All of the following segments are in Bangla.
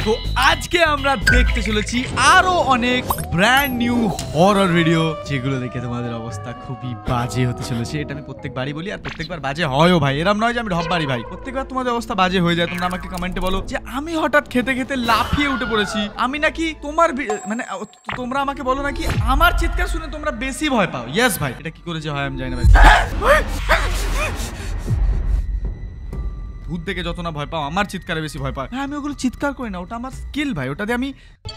তো আজকে আমরা দেখতে চলেছি আরো অনেক ব্র্যান্ড নিউ হরর ভিডিও, যেগুলো দেখে তোমাদের অবস্থা খুবই বাজে হতে চলেছে। এটা আমি প্রত্যেকবারই বলি আর প্রত্যেকবার বাজে হয়ও ভাই, এরকম নয় যে আমি ঢপ বাড়ি ভাই, প্রত্যেকবার তোমাদের অবস্থা বাজে হয়ে যায়। তোমরা আমাকে কমেন্টে বলো যে আমি হঠাৎ খেতে খেতে লাফিয়ে উঠে পড়েছি, আমি নাকি তোমার মানে তোমরা আমাকে বলো নাকি আমার চিৎকার শুনে তোমরা বেশি ভয় পাও। ইয়েস ভাই, এটা কি করে যে হয় আমি জানি না ভাই। ভূত দেখে যত না ভয় পাও, আমার চিৎকারে বেশি ভয় পাও। হ্যাঁ, আমি ওগুলো চিৎকার করি না, ওটা আমার স্কিল ভাই, ওটা দিয়ে আমি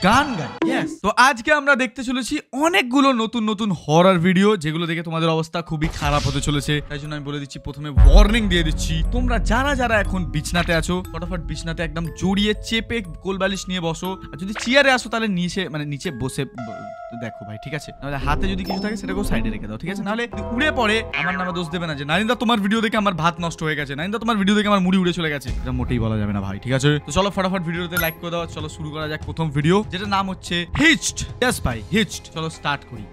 গান গাই। ইয়েস, তো আজকে আমরা দেখতে চলেছি অনেকগুলো নতুন নতুন হরর ভিডিও, যেগুলো দেখে তোমাদের অবস্থা খুবই খারাপ হতে চলেছে। তাই জন্য আমি বলে দিচ্ছি, প্রথমে ওয়ার্নিং দিয়ে দিচ্ছি, তোমরা যারা যারা এখন বিছনাতে আছো ফটাফট বিছনাতে একদম জড়িয়ে চেপে কোলবালিশ নিয়ে বসো। আর যদি চেয়ারে আসো তাহলে নিচে বসে দেখো ভাই, ঠিক আছে? নাহলে হাতে যদি কিছু থাকে সেটাকেও সাইডে রেখে দাও, ঠিক আছে? নাহলে উড়ে পড়ে আমার নামে দোষ দেবে না যে নারিন্দা তোমার ভিডিও দেখে আমার ভাত নষ্ট হয়ে গেছে, নারিন্দা তোমার ভিডিও দেখে আমার মুড়ি উড়ে চলে গেছে। এটা মোটেই বলা যাবে না ভাই, ঠিক আছে? তো চলো ফটাফট ভিডিওতে লাইক করে দাও। চলো শুরু করা যাক প্রথম ভিডিও, যেটা নাম হচ্ছে হিচড। ইয়েস ভাই, হিচড। চলো স্টার্ট করি।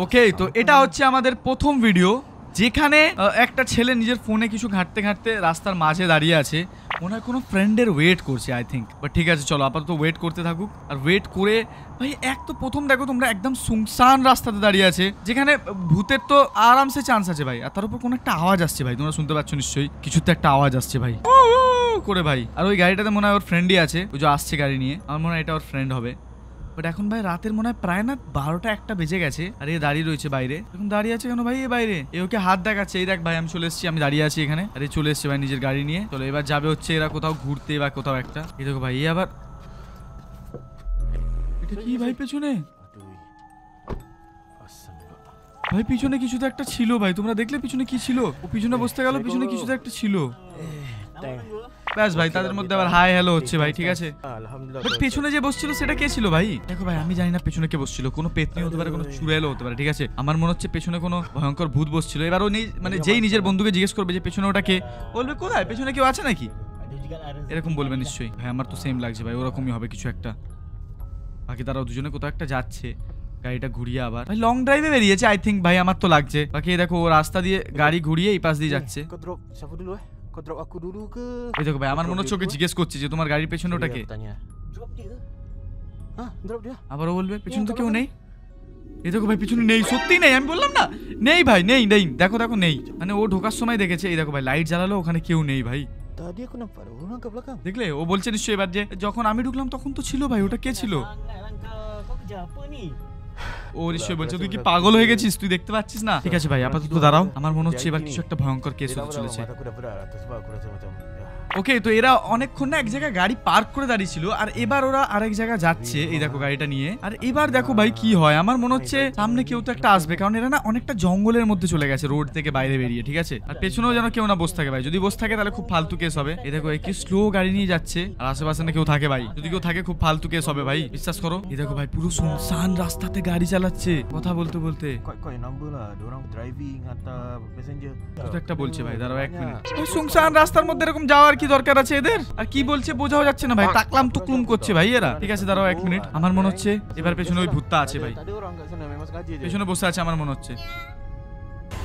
ওকে, তো এটা হচ্ছে আমাদের প্রথম ভিডিও, যেখানে একটা ছেলে নিজের ফোনে কিছু ঘাঁটতে ঘাঁটতে রাস্তার মাঝে দাঁড়িয়ে আছে, মনে হয় কোনো ফ্রেন্ডের ওয়েট করছে আই থিঙ্ক। বাট ঠিক আছে, চলো আপাতত ওয়েট করতে থাকুক। আর ওয়েট করে ভাই, এক তো প্রথম দেখো তোমরা একদম সুনসান রাস্তাতে দাঁড়িয়ে আছে, যেখানে ভূতের তো আরামসে চান্স আছে ভাই। আর তার উপর কোনো একটা আওয়াজ আসছে ভাই, তোমরা শুনতে পাচ্ছ নিশ্চয়ই, কিছুতে একটা আওয়াজ আসছে ভাই করে ভাই। আর ওই গাড়িটাতে মনে হয় ওর ফ্রেন্ডই আছে, ওই যে আসছে গাড়ি নিয়ে, আমার মনে হয় এটা ওর ফ্রেন্ড হবে। বাট এখন ভাই রাতের মনে হয় প্রায় না 12টা-1টা বেজে গেছে, আর এ দাঁড়িয়ে রয়েছে বাইরে। এখন দাঁড়িয়ে আছে কেন ভাই এ বাইরে? এ ওকে হাত দেখাচ্ছে, এই দেখ ভাই আমি চলে এসেছি, আমি দাঁড়িয়ে আছি এখানে। আরে চলে এসছে ভাই নিজের গাড়ি নিয়ে। চলো এবার যাবে হচ্ছে এরা কোথাও ঘুরতে বা কোথাও একটা। এই দেখো ভাই, এ আবার এটা কি ভাই পেছনে? ভাই পিছনে কিছু তো একটা ছিল ভাই, তোমরা দেখলে পিছনে কি ছিল? ও পিছনে বসতে গেল, পিছনে কিছু তো একটা ছিল। ব্যাস ভাই, তাদের মধ্যে আবার হাই হ্যালো হচ্ছে ভাই, ঠিক আছে? বাট পেছনে যে বসছিল সেটা কে ছিল ভাই? দেখো ভাই, আমি জানি না পেছনে কে বসছিল, কোনো পেতনি হতে পারে, কোনো চুড়াইলো হতে পারে, ঠিক আছে? আমার মনে হচ্ছে পেছনে কোনো ভয়ঙ্কর ভূত বসছিল। এবার ও মানে যেই নিজের বন্ধুকে জিজ্ঞেস করবে যে পেছনে ওটা কে, বলবে কোথায়, পেছনে কেউ আছে নাকি, এরকম বলবে নিশ্চয়ই। ভাই আমার তো সেম লাগছে ভাই, ওরকমই হবে কিছু একটা। বাকি তারাও দুজনে কোথাও একটা যাচ্ছে, গাড়িটা ঘুরিয়ে আবার ভাই লং ড্রাইভে বেরিয়েছে আই থিঙ্ক ভাই, আমার তো লাগছে। বাকি দেখো ও রাস্তা দিয়ে গাড়ি ঘুরিয়ে এই পাশ দিয়ে যাচ্ছে। এই দেখো ভাই, আমার মনে হচ্ছে ওকে জিজ্ঞেস করছে যে তোমার গাড়ির পেছনে ওটা কে, আবারও বলবে পেছনে তো কেউ নেই। এই দেখো ভাই, পিছনে নেই, সত্যি নেই, আমি বললাম না নেই ভাই, নেই নেই, দেখো দেখো নেই, মানে ও ঢোকার সময় দেখেছে। এই দেখো ভাই, লাইট জ্বালালো, ওখানে কেউ নেই ভাই, দেখলে? ও বলছে নিশ্চয়ই এবার যে যখন আমি ঢুকলাম তখন তো ছিল ভাই, ওটা কে ছিল? ও নিশ্চয়ই বলছে তুই কি পাগল হয়ে গেছিস, তুই দেখতে পাচ্ছিস না? ঠিক আছে ভাই, আপাতত দাঁড়াও, আমার মনে হচ্ছে এবার কিছু একটা ভয়ঙ্কর কেস হতে চলেছে। ওকে, তো এরা অনেকক্ষণ না এক জায়গায় গাড়ি পার্ক করে দাঁড়িয়ে ছিল, আর এবার ওরা আরেক জায়গায় যাচ্ছে, এই দেখো গাড়িটা নিয়ে। আর এবার দেখো ভাই কি হয়, আমার মনে হচ্ছে সামনে কেউ তো একটা আসবে, কারণ এরা না অনেকটা জঙ্গলের মধ্যে চলে গেছে রোড থেকে বাইরে বেরিয়ে, ঠিক আছে? আর পেছনেও যেন কেউ না বসে থাকে ভাই, যদি বসে থাকে তাহলে খুব ফালতু কেস হবে। এই দেখো কি স্লো গাড়ি নিয়ে যাচ্ছে, আর আশেপাশে না কেউ থাকে ভাই, যদি কেউ থাকে খুব ফালতু কেস হবে ভাই, বিশ্বাস করো। এই দেখো ভাই, পুরো সুনসান রাস্তাতে গাড়ি চালাচ্ছে, কথা বলতে বলতে একটা বলছে ভাই, দাঁড়াও 1 মিনিট। সুনসান রাস্তার মধ্যে এরকম যাওয়ার কি দরকার আছে এদের? আর কি বলছে বোঝাও যাচ্ছে না ভাই, তাকলাম তুকলুম করছে ভাই এরা। ঠিক আছে দাঁড়াও 1 মিনিট, আমার মনে হচ্ছে এবার পেছনে ওই ভূতটা আছে ভাই, পেছনে বসে আছে আমার মনে হচ্ছে।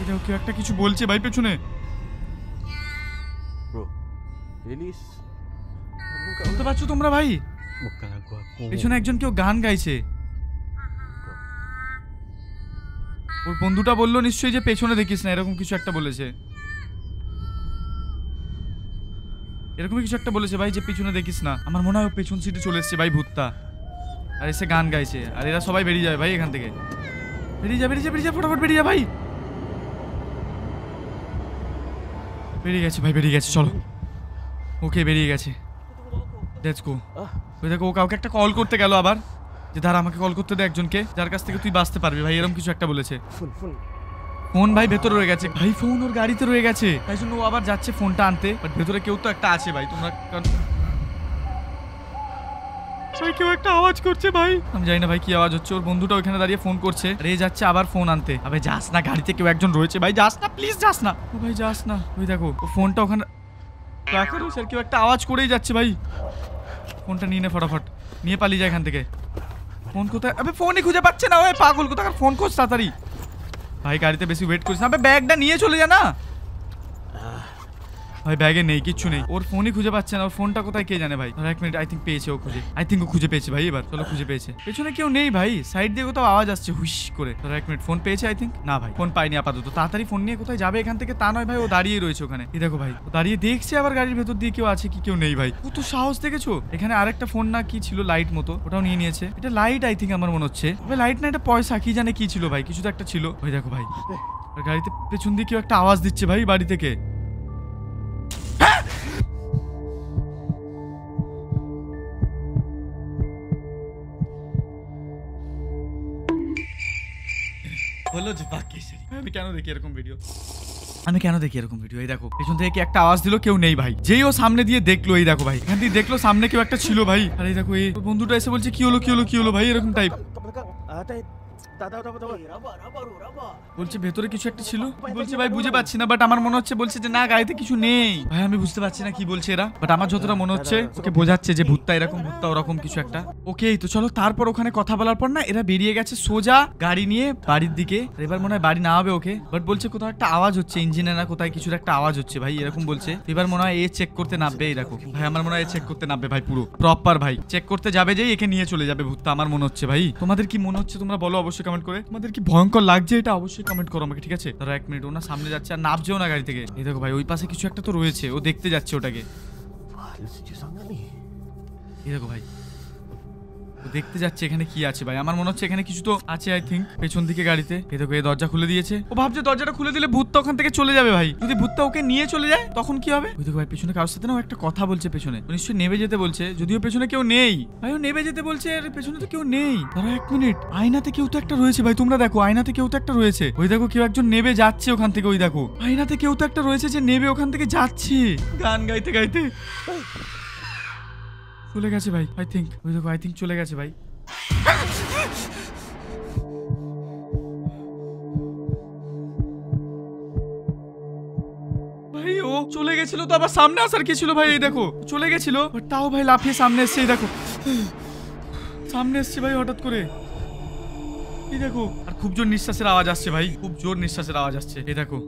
এটাও কেউ একটা কিছু বলছে ভাই পেছনে, শুনতে পাচ্ছ তোমরা ভাই? পেছনে একজন কেউ গান গাইছে, ওর বন্ধুটা বললো নিশ্চয়ই যে পেছনে দেখিস না, এরকম কিছু একটা বলেছে, এরকমই কিছু একটা বলেছে ভাই যে পিছনে দেখিস না। আমার মনে হয় পেছন সিটে চলে এসছে ভাই ভূতটা, আর এসে গান গাইছে, আর এরা সবাই বেরিয়ে যাবে ভাই এখান থেকে। বেরিয়ে যা বেরিয়ে যা বেরিয়ে যা, ফটাফট বেরিয়ে যা ভাই। বেরিয়ে গেছে ভাই, বেরিয়ে গেছে, চলো। ওকে বেরিয়ে গেছে, লেটস গো। ওই দেখো ও কাউকে একটা কল করতে গেল আবার, যে দাঁড়া আমাকে কল করতে দে একজনকে, যার কাছ থেকে তুই বাঁচতে পারবি ভাই, এরকম কিছু একটা বলেছে। ফোন ভাই ভেতরে রয়ে গেছে ভাই, ফোন ওর গাড়িতে রয়ে গেছে, তাই জন্য ও আবার যাচ্ছে ফোনটা আনতে। বাট ভেতরে কেউ তো একটা আছে ভাই, তোমরা কেউ একটা আওয়াজ করছে ভাই, আমি জানি না ভাই কি আওয়াজ হচ্ছে। ওর বন্ধুটা ওখানে দাঁড়িয়ে ফোন করছে, আর এই যাচ্ছে আবার ফোন আনতে। আবে যাস না, গাড়িতে কেউ একজন রয়েছে ভাই, যাস না প্লিজ, যাস না ও ভাই, যাস না। ওই দেখো ও ফোনটা ওখানে রাখো, স্যার কেউ একটা আওয়াজ করেই যাচ্ছে ভাই। ফোনটা নিয়ে নে ফটাফট, নিয়ে পালিয়ে যায় এখান থেকে। ফোন কোথায়? আবে ফোনই খুঁজে পাচ্ছে না, ওই পাগল কোথাকার, ফোন খোঁজ তাড়াতাড়ি ভাই, গাড়িতে বেশি ওয়েট করিস না, ব্যাগটা নিয়ে চলে যা না। ভাই ব্যাগে নেই, কিচ্ছু নেই, ওর ফোনই খুঁজে পাচ্ছে না, ওর ফোনটা কোথায় কে জানে ভাই। আর 1 মিনিট, আই থিঙ্ক পেয়েছে ও খুঁজে, আই থিঙ্ক ও খুঁজে পেয়েছে ভাই, এবার চলো খুঁজে পেয়েছে। পেছনে কেউ নেই ভাই, সাইড দিয়ে কোথাও আওয়াজ আসছে হুইশ করে। আর 1 মিনিট, ফোন পেয়েছে আই থিঙ্ক, না ভাই ফোন পাইনি আপাতত। তাড়াতাড়ি ফোন নিয়ে কোথায় যাবে এখান থেকে, তা নয় ভাই ও দাঁড়িয়ে রয়েছে ওখানে। এই দেখো ভাই ও দাঁড়িয়ে দেখছে আবার গাড়ির ভেতর দিয়ে কেউ আছে কি কেউ নেই ভাই। ও তো সাহস দেখেছো, এখানে আরেকটা ফোন না কি ছিল লাইট মতো, ওটাও নিয়ে নিয়েছে। এটা লাইট আই থিঙ্ক আমার মনে হচ্ছে, ভাই লাইট না এটা পয়সা, কি জানে কি ছিল ভাই, কিছু তো একটা ছিল। ওই দেখো ভাই আর গাড়িতে পেছন দিয়ে কেউ একটা আওয়াজ দিচ্ছে ভাই বাড়ি থেকে। বলো যে আমি কেন দেখি এরকম ভিডিও, আমি কেন দেখি এরকম ভিডিও। এই দেখো পেছন থেকে কি একটা আওয়াজ দিল, কেউ নেই ভাই। যেই ও সামনে দিয়ে দেখলো, এই দেখো ভাই এখান থেকে দেখলো সামনে কেউ একটা ছিল ভাই। আর এই দেখো এই বন্ধুটা এসে বলছে কি হলো কি হলো কি হলো ভাই, এরকম টাইপ বলছে ভেতরে কিছু একটা ছিল। বলছে ভাই বুঝে পাচ্ছি না, বাট আমার মনে হচ্ছে বলছে যে না গাড়িতে কিছু নেই ভাই, আমি বুঝতে পারছি না কি বলছে এরা, বাট আমার যতটা মনে হচ্ছে ওকে বোঝাচ্ছে যে ভূতটা এরকম, ভূতটা ওরকম কিছু একটা। ওকে তো চলো, তারপর ওখানে কথা বলার পর না এরা বেরিয়ে গেছে সোজা গাড়ি নিয়ে বাড়ির দিকে। এবার মনে হয় বাড়ি না হবে ওকে, বাট বলছে কোথাও একটা আওয়াজ হচ্ছে, ইঞ্জিনে না কোথায় কিছুর একটা আওয়াজ হচ্ছে ভাই, এরকম বলছে। এবার মনে হয় এ চেক করতে নামবে। এই দেখো ভাই আমার মনে হয় চেক করতে নামবে ভাই, পুরো প্রপার ভাই চেক করতে যাবে, যেই একে নিয়ে চলে যাবে ভূতটা আমার মনে হচ্ছে ভাই। তোমাদের কি মনে হচ্ছে তোমরা বলো অবশ্যই কমেন্ট করে, তোমাদের কি ভয়ঙ্কর লাগছে এটা অবশ্যই কমেন্ট করো আমাকে, ঠিক আছে? ধরো 1 মিনিট, ও না সামনে যাচ্ছে আর নামছেও না গাড়ি থেকে। এই দেখো ভাই ওই পাশে কিছু একটা তো রয়েছে, ও দেখতে যাচ্ছে ওটাকে। এই দেখো ভাই ও দেখতে যাচ্ছে এখানে কি আছে ভাই, আমার মনে হচ্ছে এখানে কিছু তো আছে আই থিঙ্ক পেছন দিকে গাড়িতে। এই দেখো এই দরজা খুলে দিয়েছে, ও ভাবছে দরজাটা খুলে দিলে ভূতটা ওখান থেকে চলে যাবে ভাই। যদি ভূতটা ওকে নিয়ে চলে যায় তখন কি হবে? ওই দেখো ভাই পেছনে কারোর সাথে না একটা কথা বলছে, পেছনে নিশ্চয়ই নেমে যেতে বলছে, যদিও পেছনে কেউ নেই ভাই। ও নেমে যেতে বলছে আর পেছনে তো কেউ নেই। ধরো 1 মিনিট, আয়নাতে কেউ তো একটা রয়েছে ভাই, তোমরা দেখো আয়নাতে কেউ তো একটা রয়েছে। ওই দেখো কেউ একজন নেমে যাচ্ছে ওখান থেকে, ওই দেখো আয়নাতে কেউ তো একটা রয়েছে যে নেমে ওখান থেকে যাচ্ছে গান গাইতে গাইতে। চলে গেছে ভাই আই থিঙ্ক, ওই দেখো আই থিঙ্ক চলে গেছে ভাই। ভাই ও চলে গেছিল তো আবার সামনে আসার কি ছিল ভাই? এই দেখো চলে গেছিল, তাও ভাই লাফিয়ে সামনে এসছে। এই দেখো সামনে এসছে ভাই হঠাৎ করে। এই দেখো আর খুব জোর নিঃশ্বাসের আওয়াজ আসছে ভাই, খুব জোর নিঃশ্বাসের আওয়াজ আসছে। এই দেখো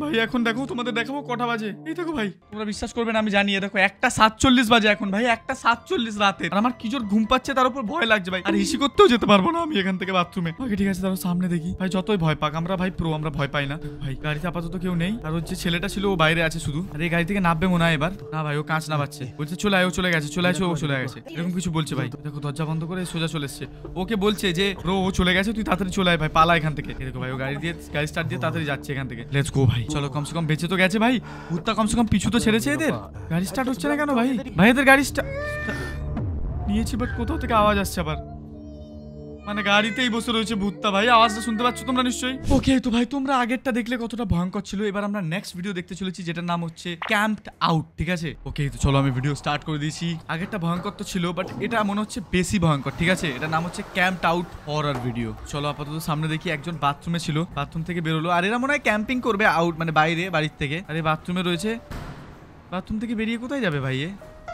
ভাই এখন দেখো তোমাদের দেখাবো কটা বাজে। এই দেখো ভাই তোমরা বিশ্বাস করবে না আমি জানি, দেখো 1:47 বাজে এখন ভাই, 1:47 রাতে। আর আমার কি জোর ঘুম পাচ্ছে, তার উপর ভয় লাগছে ভাই, আর হিসি করতেও যেতে পারবো না আমি এখান থেকে বাথরুমে। ওকে ঠিক আছে তারপর সামনে দেখি ভাই, যতই ভয় পাক আমরা ভাই প্রো, আমরা ভয় পাই না ভাই। গাড়িতে আপাতত কেউ নেই, আর ওর যে ছেলেটা ছিল ও বাইরে আছে শুধু। আর এই গাড়ি থেকে নামবে মনে হয় এবার, না ভাই ও কাঁচ নামাচ্ছে, বলছে চলে আয়, ও চলে গেছে, চলে আসো, ও চলে গেছে, এরকম কিছু বলছে ভাই। দেখো দরজা বন্ধ করে সোজা চলে এসছে, ওকে বলছে যে ব্রো ও চলে গেছে, তুই তাড়াতাড়ি চলে আয় ভাই, পালা এখান থেকে। দেখো ভাই ও গাড়ি স্টার্ট দিয়ে তাড়াতাড়ি যাচ্ছে এখান থেকে। লেটস গো ভাই, চলো কমসে কম বেঁচে তো গেছে ভাই, ভূতটা কমসে কম পিছু তো ছেড়েছে এদের। গাড়ি স্টার্ট হচ্ছে না কেন ভাই? ভাই এদের গাড়ি নিয়েছি বাট কোথাও থেকে আওয়াজ আসছে আবার, মানে গাড়িতেই বসে রয়েছে ভূতটা ভাই, আওয়াজটা শুনতে পাচ্ছ তোমরা নিশ্চয়ই। ওকে তো ভাই তোমরা আগেরটা দেখলে কতটা ভয়ঙ্কর ছিল, এবার আমরা নেক্সট ভিডিও দেখতে চলেছি যেটার নাম হচ্ছে ক্যাম্পড আউট, ঠিক আছে? ওকে তো চলো আমি ভিডিও স্টার্ট করে দিয়েছি। আগেরটা ভয়ঙ্কর তো ছিল বাট এটা মনে হচ্ছে বেশি ভয়ঙ্কর, ঠিক আছে? এটার নাম হচ্ছে ক্যাম্পড আউট হরর ভিডিও। চলো আপাতত সামনে দেখি, একজন বাথরুমে ছিল, বাথরুম থেকে বেরোলো, আর এরা মনে হয় ক্যাম্পিং করবে আউট মানে বাইরে বাড়ির থেকে। আর এই বাথরুমে রয়েছে, বাথরুম থেকে বেরিয়ে কোথায় যাবে ভাই?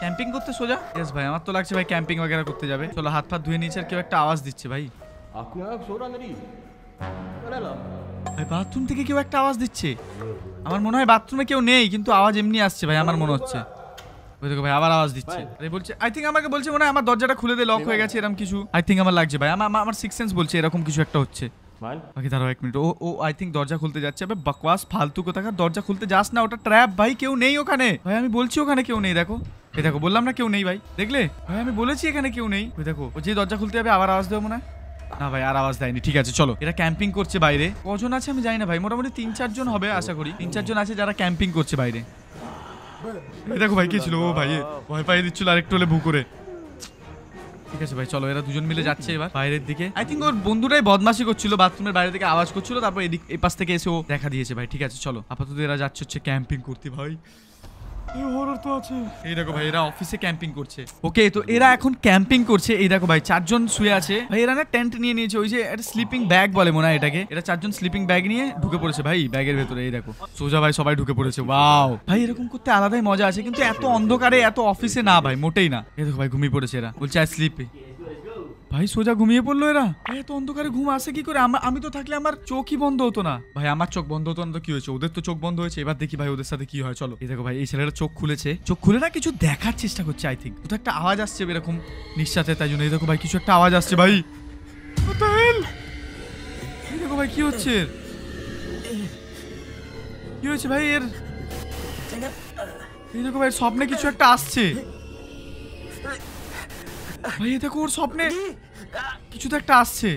ক্যাম্পিং করতে সোজা? ইয়েস ভাই আমার তো লাগছে ভাই ক্যাম্পিং वगैरह করতে যাবে। চলো হাত পা ধুয়ে নিয়েছে, আর কেউ একটা আওয়াজ দিচ্ছে ভাই। ভাই বাথরুম থেকে কেউ একটা আওয়াজ দিচ্ছে, আমার মনে হয় বাথরুমে কেউ নেই কিন্তু আওয়াজ এমনি আসছে ভাই, আমার মনে হচ্ছে। ওই দেখো ভাই আবার আওয়াজ দিচ্ছে, আরে বলছে আই থিঙ্ক আমাকে বলছে মনে হয় আমার দরজাটা খুলে দে, লক হয়ে গেছে এরকম কিছু আই থিঙ্ক আমার লাগছে ভাই, আমার সিক্স সেন্স বলছে এরকম কিছু একটা হচ্ছে। বাকি দাঁড়াও 1 মিনিট, ও আই থিঙ্ক দরজা খুলতে যাচ্ছে। আবে বকওয়াস ফালতু কোথাকার, দরজা খুলতে যাস না, ওটা ট্র্যাপ ভাই, কেউ নেই ওখানে ভাই, আমি বলছি ওখানে কেউ নেই। দেখো এই দেখো বললাম না কেউ নেই ভাই, দেখলে ভাই আমি বলেছি এখানে কেউ নেই। ওই দেখো ও যে দরজা খুলতে যাবে আবার আওয়াজ দেবো মনে হয়, না ভাই আর আওয়াজ দেয়নি। ঠিক আছে চলো, এরা ক্যাম্পিং করছে বাইরে, কজন আছে আমি জানি না ভাই, মোটামুটি 3-4 জন হবে আশা করি, 3-4 জন আছে যারা ক্যাম্পিং করছে বাইরে। এই দেখো ভাই কে ছিল, ও ভাই ভয় পাইয়ে দিচ্ছিল আরেকটু হলে ভু করে। ঠিক আছে ভাই চলো, এরা দুজন মিলে যাচ্ছে এবার বাইরের দিকে। আই থিঙ্ক ওর বন্ধুরাই বদমাশি করছিল, বাথরুমের বাইরে থেকে আওয়াজ করছিল, তারপর এদিক এই পাশ থেকে এসে ও দেখা দিয়েছে ভাই। ঠিক আছে চলো আপাতত এরা যাচ্ছে হচ্ছে ক্যাম্পিং করতে ভাই। হরর তো আছে। এই দেখো ভাই এরা অফিসে ক্যাম্পিং করছে। ওকে তো এরা এখন ক্যাম্পিং করছে। এই দেখো ভাই 4 জন শুয়ে আছে ভাই, এরা না টেন্ট নিয়ে নিয়েছে, ওই যে একটা স্লিপিং ব্যাগ বলে মনে হয় এটাকে, এরা 4 জন স্লিপিং ব্যাগ নিয়ে ঢুকে পড়েছে ভাই ব্যাগের ভেতরে। এই দেখো সোজা ভাই সবাই ঢুকে পড়েছে। ওয়াও ভাই এরকম করতে আলাদাই মজা আছে, কিন্তু এত অন্ধকারে এত অফিসে না ভাই, মোটেই না। এই দেখো ভাই ঘুমিয়ে পড়েছে এরা, বলছে আই স্লিপ। ভাই সোজা ঘুমিয়ে পড়লো এরা। এত অন্ধকারে ঘুম আসে কি করে? আমি তো থাকলে আমার চোখই বন্ধ হতো না ভাই। আমার চোখ বন্ধ হতো না তো কি হয়েছে? ওদের তো চোখ বন্ধ হয়েছে। এবার দেখি ভাই ওদের সাথে কি হয়। চলো এই দেখো ভাই, এই ছেলেটা চোখ খুলেছে, চোখ খুলে না কিছু দেখার চেষ্টা করছে। আই থিঙ্ক কোথাও একটা আওয়াজ আসছে এরকম নিঃশ্বাসে, তাই জন্য এই দেখো ভাই কিছু একটা আওয়াজ আসছে ভাই। এই দেখো ভাই কি হচ্ছে, কি হয়েছে ভাই এর? এই দেখো ভাই স্বপ্নে কিছু একটা আসছে ভাই। এই দেখো ওর স্বপ্নে কিছু তো একটা আসছে।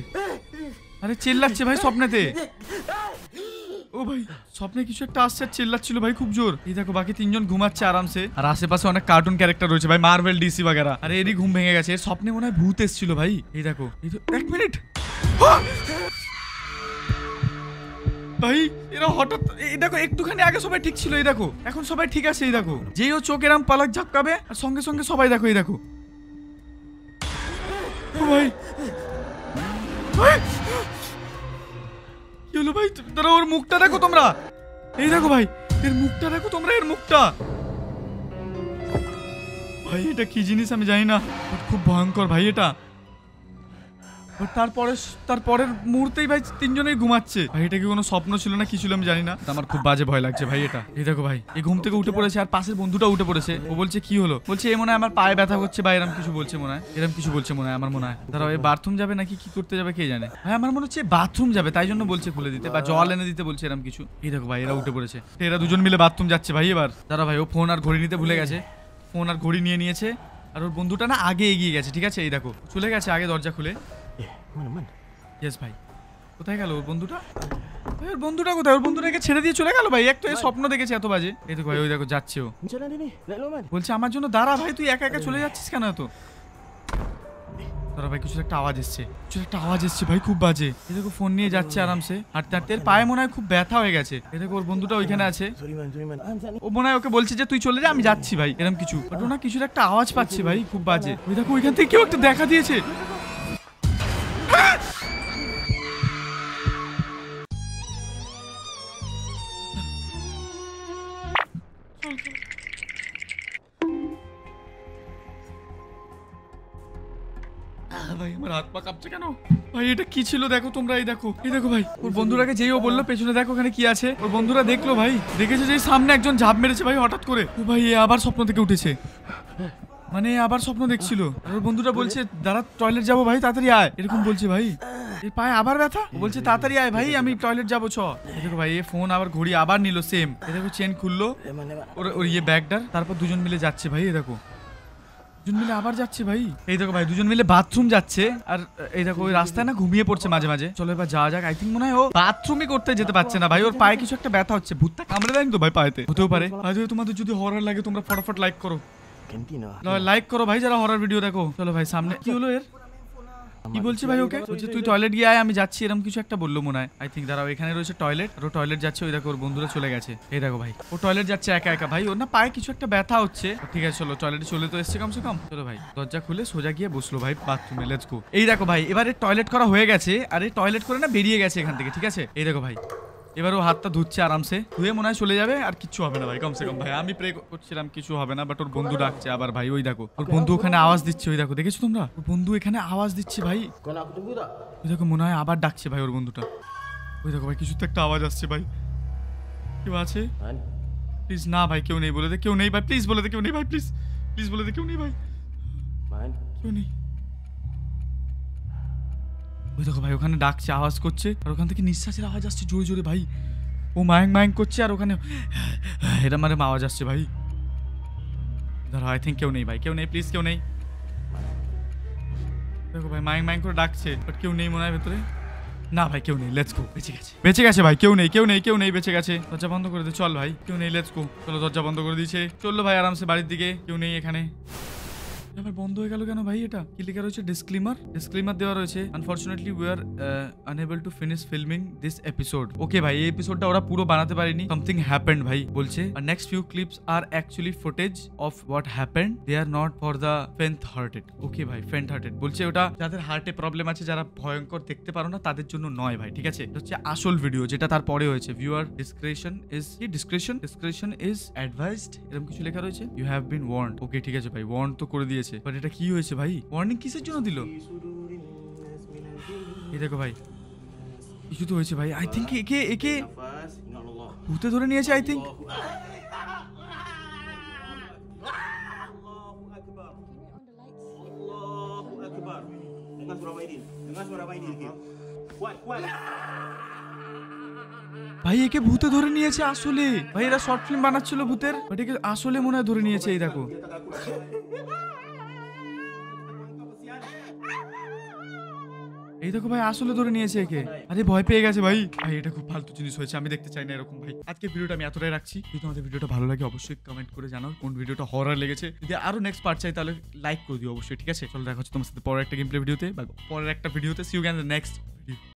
আরে চিল্লাচ্ছে ভাই স্বপ্নেতে। ও ভাই স্বপ্নে কিছু একটা আসছে আর চিল্লাচ্ছিল ভাই খুব জোর। এই দেখো বাকি তিনজন ঘুমাচ্ছে আরামসে, আর আশেপাশে অনেক কার্টুন ক্যারেক্টার রয়েছে ভাই, মার্ভেল ডিসি বাগেরা। আরে এরই ঘুম ভেঙে গেছে, এর স্বপ্নে মনে হয় ভূত এসেছিল ভাই। এই দেখো এক মিনিট ভাই, এরা হঠাৎ এই দেখো একটুখানি আগে সবাই ঠিক ছিল, এই দেখো এখন সবাই ঠিক আছে। এই দেখো যেই ও চোখ এরম পালক ঝাপকাবে আর সঙ্গে সঙ্গে সবাই দেখো। এই দেখো ও ভাই কি হলো ভাই? তারা ওর মুখটা দেখো তোমরা, এই দেখো ভাই এর মুখটা দেখো তোমরা, এর মুখটা ভাই এটা কি জিনিস আমি জানি না, খুব ভয়ঙ্কর ভাই এটা। তারপরের মুহূর্তেই ভাই তিনজনেই ঘুমাচ্ছে ভাই। এটা কি কোনো স্বপ্ন ছিল না কি ছিল আমি জানি না, আমার খুব বাজে ভয় লাগছে ভাই এটা। এই দেখো ভাই এই ঘুম থেকে উঠে পড়েছে আর পাশের বন্ধুটা উঠে পড়েছে। ও বলছে কি হলো? বলছে এ মনে হয় আমার পায়ে ব্যথা করছে বা এরকম কিছু বলছে মনে হয়, এরকম কিছু বলছে মনে হয় আমার মনে হয়। দাঁড়াও এই বাথরুম যাবে নাকি কি করতে যাবে কে জানে ভাই। আমার মনে হচ্ছে বাথরুম যাবে তাই জন্য বলছে খুলে দিতে বা জল এনে দিতে বলছে এরকম কিছু। এই দেখো ভাই এরা উঠে পড়েছে, এরা দুজন মিলে বাথরুম যাচ্ছে ভাই এবার। দাঁড়া ভাই ও ফোন আর ঘড়ি নিতে ভুলে গেছে, ফোন আর ঘড়ি নিয়ে নিয়েছে আর ওর বন্ধুটা না আগে এগিয়ে গেছে। ঠিক আছে এই দেখো চলে গেছে আগে দরজা খুলে। ইয়েস ভাই কোথায় গেল ওর বন্ধুটা? ওর বন্ধুটা কোথায়? ওর বন্ধুটাকে ছেড়ে দিয়ে চলে গেল ভাই। এক তো এই স্বপ্ন দেখেছে এত বাজে। এই দেখো ভাই ওই দেখো যাচ্ছে ও, বলছে আমার জন্য দাঁড়া ভাই, তুই একা একা চলে যাচ্ছিস কেন এত? দাঁড়া ভাই কিছু একটা আওয়াজ এসছে, কিছু একটা আওয়াজ এসছে ভাই খুব বাজে। এই দেখো ফোন নিয়ে যাচ্ছে আরামসে হাঁটতে হাঁটতে, এর পায়ে মনে হয় খুব ব্যথা হয়ে গেছে। এই দেখো ওর বন্ধুটা ওইখানে আছে, ও মনে হয় ওকে বলছে যে তুই চলে যা আমি যাচ্ছি ভাই এরকম কিছু। বাট ও না কিছুর একটা আওয়াজ পাচ্ছে ভাই খুব বাজে। ওই দেখো ওইখান থেকে কেউ একটা দেখা দিয়েছে। ভাই আমার হাত পা কাঁপছে কেন ভাই? এটা কি ছিল দেখো তোমরা, এই দেখো এই দেখো ভাই ওর বন্ধুরাকে যেই ও বললো পেছনে দেখো ওখানে কি আছে, ওর বন্ধুরা দেখলো ভাই, দেখেছে যে সামনে একজন ঝাঁপ মেরেছে ভাই হঠাৎ করে। ও ভাই এ আবার স্বপ্ন থেকে উঠেছে, মানে আবার স্বপ্ন দেখছিল। আর ওর বন্ধুরা বলছে দাঁড়া টয়লেট যাবো ভাই তাড়াতাড়ি আয়, এরকম বলছে ভাই। এই পায়ে আবার ব্যথা, বলছে তাড়াতাড়ি আয় ভাই আমি টয়লেট যাবো চ। এই দেখো ভাই এ ফোন আবার ঘড়ি আবার নিল সেম। এই দেখো চেন খুললো ওর ইয়ে ব্যাগটার, তারপর দুজন মিলে যাচ্ছে ভাই। এই দেখো দুজন মিলে আবার যাচ্ছে ভাই। এই দেখো ভাই দুজন মিলে বাথরুম যাচ্ছে আর এই দেখো ওই রাস্তায় না ঘুমিয়ে পড়ছে মাঝে মাঝে। চলো এবার যাওয়া যাক। আই থিঙ্ক মনে হয় ও বাথরুমই করতে যেতে পারছে না ভাই, ওর পায়ে কিছু একটা ব্যথা হচ্ছে। ভূতটা কামড়ে দেয়নি তো ভাই পায়েতে? হতেও পারে। আজ তোমাদের যদি হরর লাগে তোমরা ফটাফট লাইক করো, লাইক করো ভাই যারা হরর ভিডিও দেখো। চলো ভাই সামনে কি হলো এর? কি বলছে ভাই ওকে? বলছে তুই টয়লেট গিয়ে আয় আমি যাচ্ছি এরকম কিছু একটা বললো মনে হয়। আই থিঙ্ক দাঁড়াও এখানে রয়েছে টয়লেট, আর ও টয়লেট যাচ্ছে। ওই দেখো ওর বন্ধুরা চলে গেছে। এই দেখো ভাই ও টয়লেট যাচ্ছে একা একা ভাই, ওর না পায়ে কিছু একটা ব্যথা হচ্ছে। ঠিক আছে চলো টয়লেটে চলে তো এসছে কমসে কম। চলো ভাই দরজা খুলে সোজা গিয়ে বসলো ভাই বাথরুমে, লেটস গো। এই দেখো ভাই এবারে টয়লেট করা হয়ে গেছে, আর এই টয়লেট করে না বেরিয়ে গেছে এখান থেকে। ঠিক আছে এই দেখো ভাই এবার ও হাতটা ধুচ্ছে আরামসে, ধুয়ে মনে হয় চলে যাবে আর কিচ্ছু হবে না ভাই কমসে কম। ভাই আমি প্রে করছিলাম কিছু হবে না, বাট ওর বন্ধু ডাকছে আবার ভাই। ওই দেখো ওর বন্ধু ওখানে আওয়াজ দিচ্ছে, ওই দেখো দেখেছো তোমরা ওর বন্ধু এখানে আওয়াজ দিচ্ছে ভাই। ওই দেখো মনে হয় আবার ডাকছে ভাই ওর বন্ধুটা। ওই দেখো ভাই কিছু তো একটা আওয়াজ আসছে ভাই। কেউ আছে প্লিজ? না ভাই কেউ নেই, বলে দে কেউ নেই ভাই প্লিজ, বলে দে কেউ নেই ভাই প্লিজ, প্লিজ বলে দে কেউ নেই ভাই, কেউ নেই। ওই দেখো ভাই ওখানে ডাকছে আওয়াজ করছে আর ওখান থেকে নিঃশ্বাসের আওয়াজ আসছে জোরে জোরে ভাই। ও মায়াং মায়াং করছে আর ওখানে এটা মানে আওয়াজ আসছে ভাই। দাঁড়া আই থিঙ্ক কেউ নেই ভাই, কেউ নেই প্লিজ কেউ নেই। দেখো ভাই মায়াং মায়াং করে ডাকছে বাট কেউ নেই মনে হয় ভেতরে। না ভাই কেউ নেই, লেটস গো। বেঁচে গেছে, বেঁচে গেছে ভাই, কেউ নেই কেউ নেই কেউ নেই, বেঁচে গেছে। দরজা বন্ধ করে দে চল ভাই, কেউ নেই লেটস গো। চলো দরজা বন্ধ করে দিয়েছে, চললো ভাই আরামসে বাড়ির দিকে। কেউ নেই এখানে। আবার বন্ধ হয়ে গেল কেন ভাই? এটা কি লেখা রয়েছে? ডিসক্লেমার দেওয়া রয়েছে। Unfortunately we are unable to finish filming this episode. Okay ভাই এই এপিসোডটা ওরা পুরো বানাতে পারেনি, সামথিং হ্যাপেন্ড ভাই বলছে। আর next few clips are actually footage of what happened, they are not for the faint hearted. Okay ভাই ফেন্ট হার্টেড বলছে ওটা যাদের হার্টে প্রবলেম আছে, যারা ভয়ঙ্কর দেখতে পারো না তাদের জন্য নয় ভাই। ঠিক আছে এটা হচ্ছে আসল ভিডিও যেটা তারপরে হয়েছে। ভিউয়ার ডিসক্রিপশন ইজ অ্যাডভাইসড এরকম কিছু লেখা রয়েছে। You have been warned. Okay ঠিক আছে ভাই ওয়ার্ন তো করে দিয়েছে, বাট এটা কি হয়েছে ভাই? ওয়ার্নিং কিসের জন্য দিল? এই দেখো ভাই, কিছু তো হয়েছে ভাই। আই থিঙ্ক একে একে Nafas, ingat Allah. ভূতে ধরে নিয়েছে I think. Allahu Akbar. Allahu Akbar. Dengar suara Maidin. Dengar suara Maidin sikit. Kuat, kuat. ভাই একে ভূতে ধরে নিয়েছে আসলে। ভাই এরা শর্ট ফিল্ম বানাচ্ছিল ভূতের, বাট একে আসলে মনে হয় ধরে নিয়েছে। এই দেখো, Dia tak takut. এই দেখো ভাই আসলে ধরে নিয়েছে একে। আরে ভয় পেয়ে গেছে ভাই। ভাই এটা খুব ফালতু জিনিস হয়েছে, আমি দেখতে চাই না এরকম ভাই। আজকে ভিডিওটা আমি এতটাই রাখছি। যদি তোমাদের ভিডিওটা ভালো লাগে অবশ্যই কমেন্ট করে জানাও কোন ভিডিওটা হরর লেগেছে। যদি আরো নেক্সট পার্ট চাই তাহলে লাইক করে দিও অবশ্যই, ঠিক আছে? চলো দেখা হচ্ছে তোমার সাথে পরের একটা গেম প্লে ভিডিওতে বা পরের একটা ভিডিওতে। See you again in the next video.